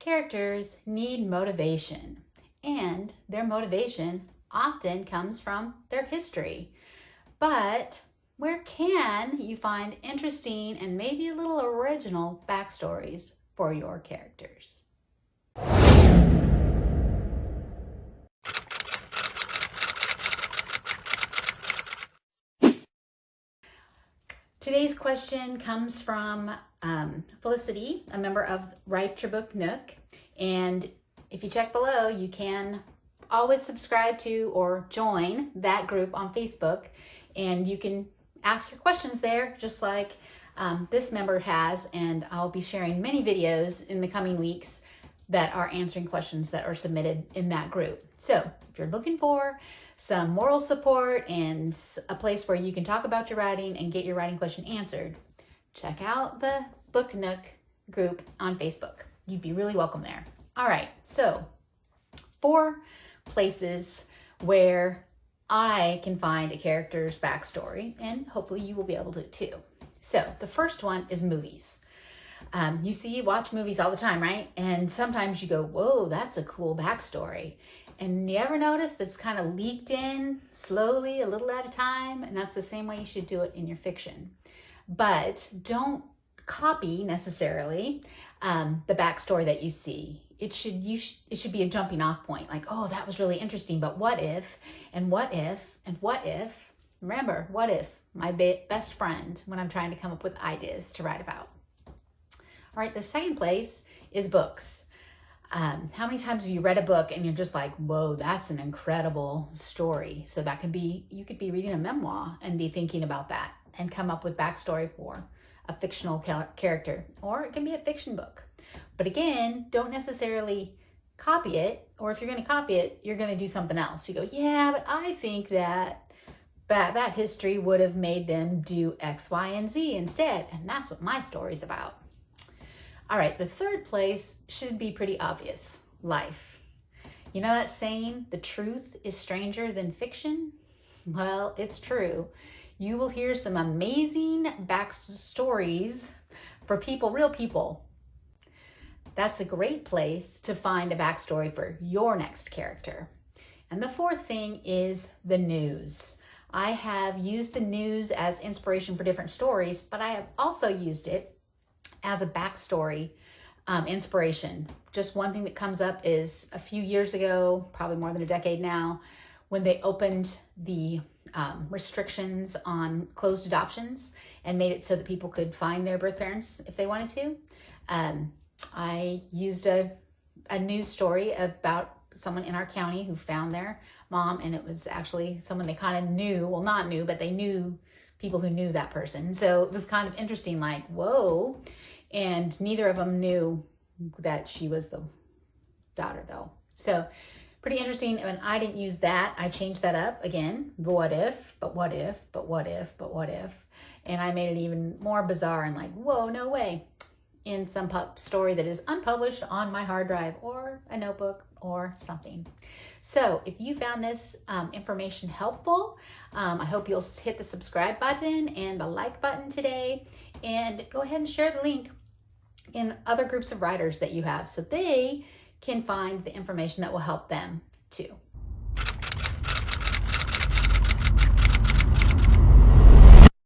characters need motivation, and their motivation often comes from their history. But where can you find interesting and maybe a little original backstories for your characters? Today's question comes from Felicity, a member of Write Your Book Nook. And if you check below, you can always subscribe to or join that group on Facebook. And you can ask your questions there, just like this member has. And I'll be sharing many videos in the coming weeks that are answering questions that are submitted in that group. So if you're looking for some moral support and a place where you can talk about your writing and get your writing question answered, check out the Book Nook group on Facebook. You'd be really welcome there. All right, so 4 places where I can find a character's backstory, and hopefully you will be able to too. So the first one is movies. You watch movies all the time, right? And sometimes you go, whoa, that's a cool backstory. And you ever notice that's kind of leaked in slowly, a little at a time? And that's the same way you should do it in your fiction. But don't copy necessarily the backstory that you see. It should be a jumping off point, like, oh, that was really interesting, but what if, and what if, and what if? Remember, what if, my best friend when I'm trying to come up with ideas to write about. All right, the second place is books. How many times have you read a book and you're just like, whoa, that's an incredible story? So that could be, you could be reading a memoir and be thinking about that and come up with backstory for a fictional character, or it can be a fiction book. But again, don't necessarily copy it, or if you're going to copy it, you're going to do something else. You go, yeah, but I think that history would have made them do X, Y, and Z instead, and that's what my story's about. All right, the third place should be pretty obvious, life. You know that saying, the truth is stranger than fiction? Well, it's true. You will hear some amazing backstories for people, real people. That's a great place to find a backstory for your next character. And the fourth thing is the news. I have used the news as inspiration for different stories, but I have also used it as a backstory inspiration. Just one thing that comes up is a few years ago, probably more than a decade now, when they opened the restrictions on closed adoptions and made it so that people could find their birth parents if they wanted to. I used a news story about someone in our county who found their mom, and it was actually someone they kind of knew, well, not knew, but they knew people who knew that person. So it was kind of interesting, like, whoa. And neither of them knew that she was the daughter, though. So pretty interesting. And I didn't use that. I changed that up again. What if, but what if, but what if, but what if? And I made it even more bizarre and like, whoa, no way. In some story that is unpublished on my hard drive or a notebook or something. So if you found this information helpful, I hope you'll hit the subscribe button and the like button today, and go ahead and share the link in other groups of writers that you have so they can find the information that will help them too.